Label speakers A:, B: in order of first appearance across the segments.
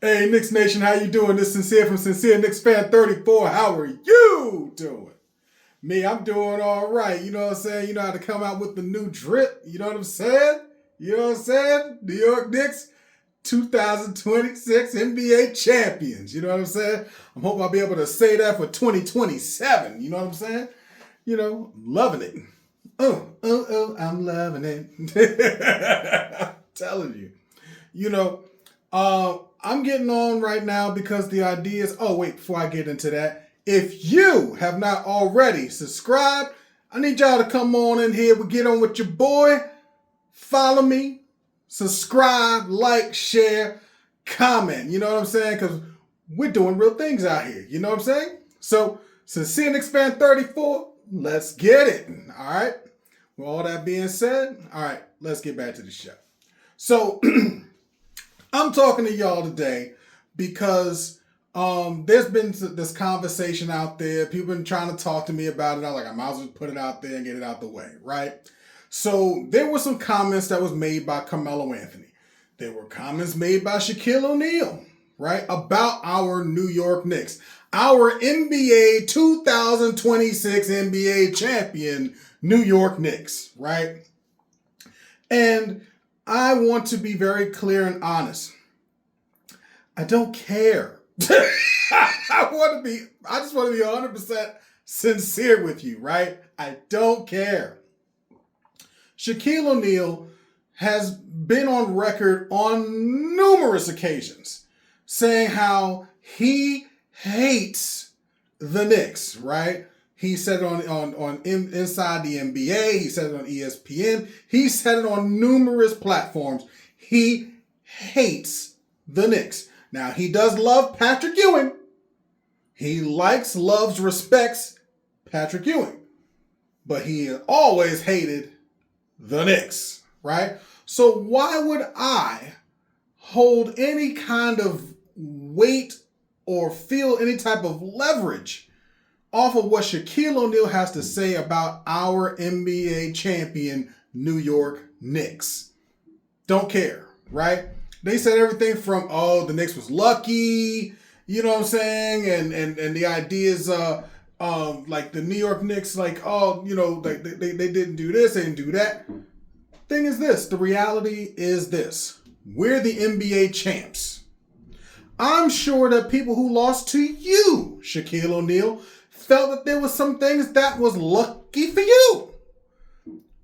A: Hey, Knicks Nation, how you doing? This is Sincere from Sincere Knicks Fan 34. How are you doing? Me, I'm doing all right. You know what I'm saying? You know how to come out with the new drip. You know what I'm saying? You know what I'm saying? New York Knicks, 2026 NBA champions. You know what I'm saying? I'm hoping I'll be able to say that for 2027. You know what I'm saying? You know, loving it. I'm loving it. I'm telling you. You know, I'm getting on right now because the idea is, oh, wait, before I get into that, if you have not already subscribed, I need y'all to come on in here. We get on with your boy. Follow me, subscribe, like, share, comment. You know what I'm saying? Because we're doing real things out here. You know what I'm saying? So, Sincere Knicks Fan 34, let's get it. All right? With all that being said, all right, let's get back to the show. So, I'm talking to y'all today because there's been this conversation out there. People been trying to talk to me about it. I'm like, I might as well put it out there and get it out the way, right? So there were some comments that was made by Carmelo Anthony. There were comments made by Shaquille O'Neal, right, about our New York Knicks, our NBA 2026 NBA champion New York Knicks, right? And I want to be very clear and honest. I don't care. I just want to be 100% sincere with you, right? I don't care. Shaquille O'Neal has been on record on numerous occasions saying how he hates the Knicks, right? He said it on Inside the NBA. He said it on ESPN. He said it on numerous platforms. He hates the Knicks. Now, he does love Patrick Ewing. He likes, loves, respects Patrick Ewing. But he always hated the Knicks, right? So why would I hold any kind of weight or feel any type of leverage off of what Shaquille O'Neal has to say about our NBA champion, New York Knicks? Don't care, right? They said everything from, oh, the Knicks was lucky, you know what I'm saying? And the idea is, like the New York Knicks, like, oh, you know, they didn't do this, they didn't do that. Thing is this, the reality is this. We're the NBA champs. I'm sure that people who lost to you, Shaquille O'Neal, felt that there was some things that was lucky for you.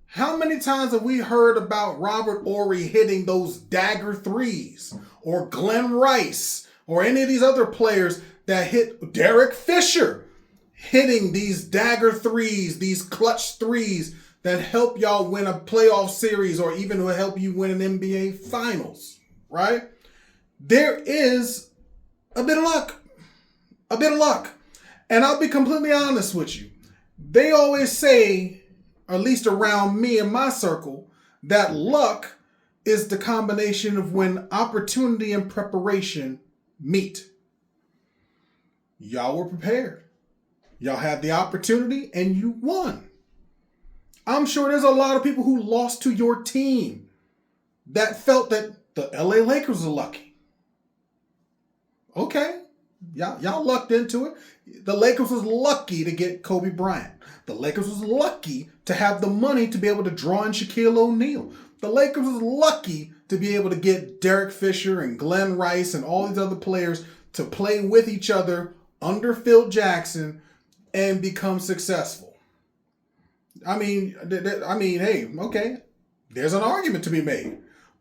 A: How many times have we heard about Robert Horry hitting those dagger threes, or Glenn Rice, or any of these other players that hit Derek Fisher hitting these dagger threes, these clutch threes that help y'all win a playoff series or even will help you win an NBA finals, right? There is a bit of luck. A bit of luck. And I'll be completely honest with you. They always say, at least around me and my circle, that luck is the combination of when opportunity and preparation meet. Y'all were prepared. Y'all had the opportunity and you won. I'm sure there's a lot of people who lost to your team that felt that the LA Lakers are lucky. Okay. Y'all lucked into it. The Lakers was lucky to get Kobe Bryant. The Lakers was lucky to have the money to be able to draw in Shaquille O'Neal. The Lakers was lucky to be able to get Derek Fisher and Glenn Rice and all these other players to play with each other under Phil Jackson and become successful. I mean, hey, okay, there's an argument to be made.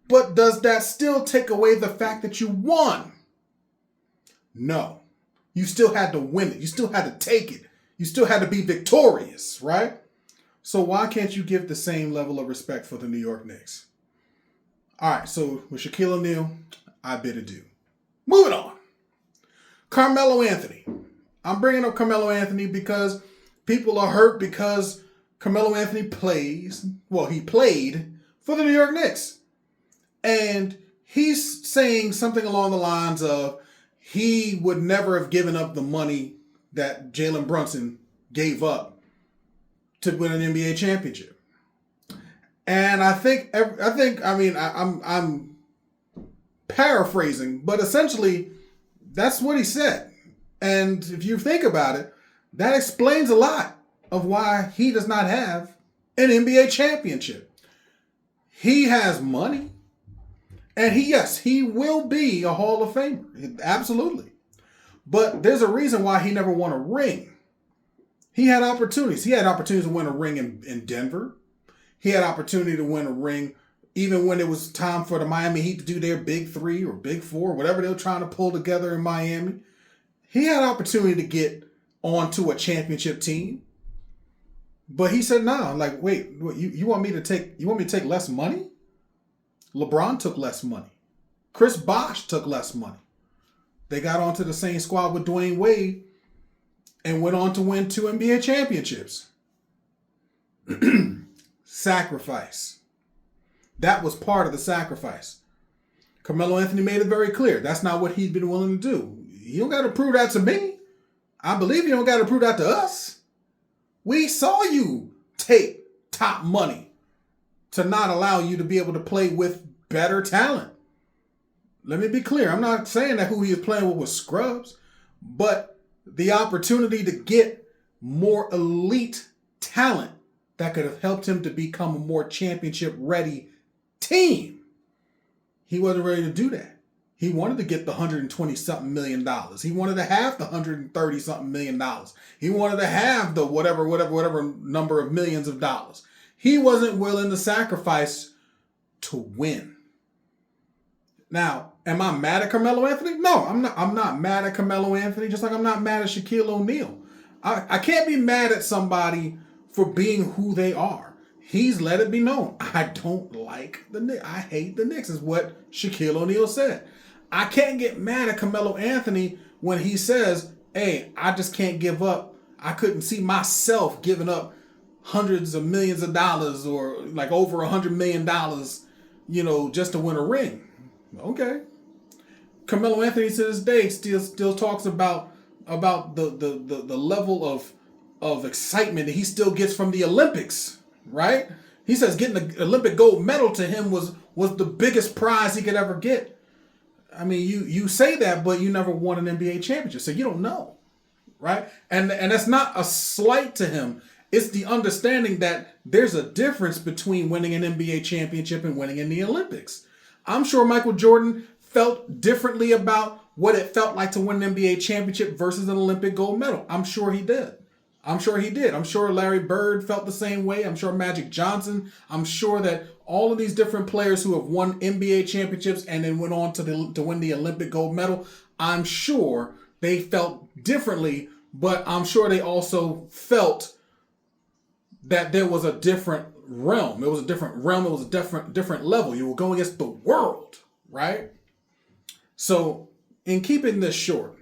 A: But does that still take away the fact that you won? No. You still had to win it. You still had to take it. You still had to be victorious, right? So why can't you give the same level of respect for the New York Knicks? All right, so with Shaquille O'Neal, I bid adieu. Moving on. Carmelo Anthony. I'm bringing up Carmelo Anthony because people are hurt because Carmelo Anthony he played for the New York Knicks. And he's saying something along the lines of, he would never have given up the money that Jalen Brunson gave up to win an NBA championship. And I'm paraphrasing, but essentially that's what he said. And if you think about it, that explains a lot of why he does not have an NBA championship. He has money, and he will be a Hall of Famer. Absolutely. But there's a reason why he never won a ring. He had opportunities. He had opportunities to win a ring in Denver. He had opportunity to win a ring even when it was time for the Miami Heat to do their big three or big four, whatever they were trying to pull together in Miami. He had opportunity to get onto a championship team. But he said, no, like, wait, you want me to take less money? LeBron took less money. Chris Bosh took less money. They got onto the same squad with Dwayne Wade and went on to win 2 NBA championships. Sacrifice. That was part of the sacrifice. Carmelo Anthony made it very clear. That's not what he'd been willing to do. You don't got to prove that to me. I believe you don't got to prove that to us. We saw you take top money to not allow you to be able to play with better talent. Let me be clear. I'm not saying that who he was playing with was scrubs, but the opportunity to get more elite talent that could have helped him to become a more championship-ready team. He wasn't ready to do that. He wanted to get the $120-something million. He wanted to have the $130-something million. He wanted to have the whatever number of millions of dollars. He wasn't willing to sacrifice to win. Now, am I mad at Carmelo Anthony? No, I'm not. I'm not mad at Carmelo Anthony, just like I'm not mad at Shaquille O'Neal. I can't be mad at somebody for being who they are. He's let it be known. I don't like the Knicks. I hate the Knicks, is what Shaquille O'Neal said. I can't get mad at Carmelo Anthony when he says, hey, I just can't give up. I couldn't see myself giving up hundreds of millions of dollars or like over $100 million, just to win a ring. Okay. Carmelo Anthony to this day still talks about the level of excitement that he still gets from the Olympics, right? He says getting the Olympic gold medal to him was the biggest prize he could ever get. I mean, you say that, but you never won an NBA championship, so you don't know, right? And that's not a slight to him. It's the understanding that there's a difference between winning an NBA championship and winning in the Olympics. I'm sure Michael Jordan felt differently about what it felt like to win an NBA championship versus an Olympic gold medal. I'm sure he did. I'm sure Larry Bird felt the same way. I'm sure Magic Johnson. I'm sure that all of these different players who have won NBA championships and then went on to win the Olympic gold medal, I'm sure they felt differently, but I'm sure they also felt that there was a different realm. It was a different realm. It was a different level. You were going against the world, right? So in keeping this short,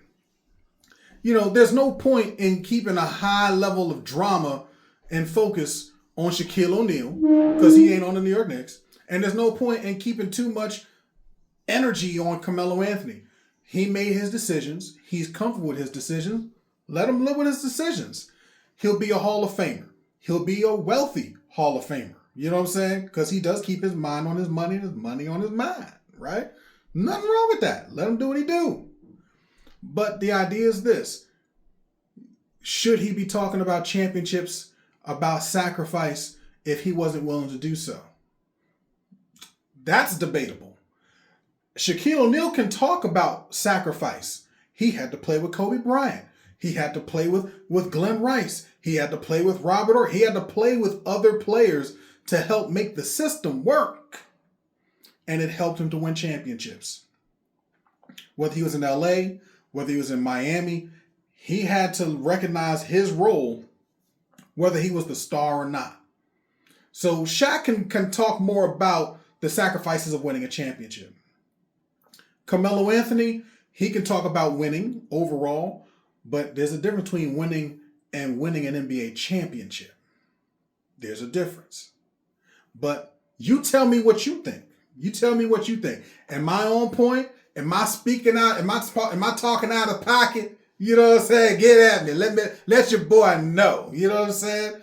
A: there's no point in keeping a high level of drama and focus on Shaquille O'Neal because he ain't on the New York Knicks. And there's no point in keeping too much energy on Carmelo Anthony. He made his decisions. He's comfortable with his decisions. Let him live with his decisions. He'll be a Hall of Famer. He'll be a wealthy Hall of Famer. You know what I'm saying? Because he does keep his mind on his money and his money on his mind, right? Nothing wrong with that. Let him do what he do. But the idea is this. Should he be talking about championships, about sacrifice, if he wasn't willing to do so? That's debatable. Shaquille O'Neal can talk about sacrifice. He had to play with Kobe Bryant. He had to play with Glenn Rice. He had to play with Robert Orr. He had to play with other players to help make the system work. And it helped him to win championships. Whether he was in LA, whether he was in Miami, he had to recognize his role, whether he was the star or not. So Shaq can talk more about the sacrifices of winning a championship. Carmelo Anthony, he can talk about winning overall, but there's a difference between winning and winning an NBA championship. There's a difference. But you tell me what you think. You tell me what you think. Am I on point? Am I speaking out? Am I talking out of pocket? You know what I'm saying? Get at me. Let your boy know. You know what I'm saying?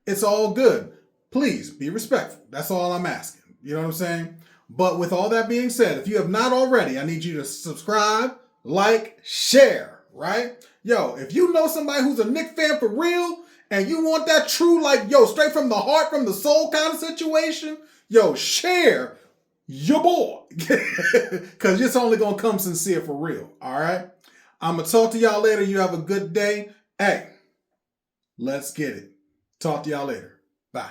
A: It's all good. Please be respectful. That's all I'm asking. You know what I'm saying? But with all that being said, if you have not already, I need you to subscribe, like, share, right? Yo, if you know somebody who's a Knicks fan for real, and you want that true, like, yo, straight from the heart, from the soul kind of situation, yo, share your boy. Because it's only going to come sincere for real, all right? I'm going to talk to y'all later. You have a good day. Hey, let's get it. Talk to y'all later. Bye.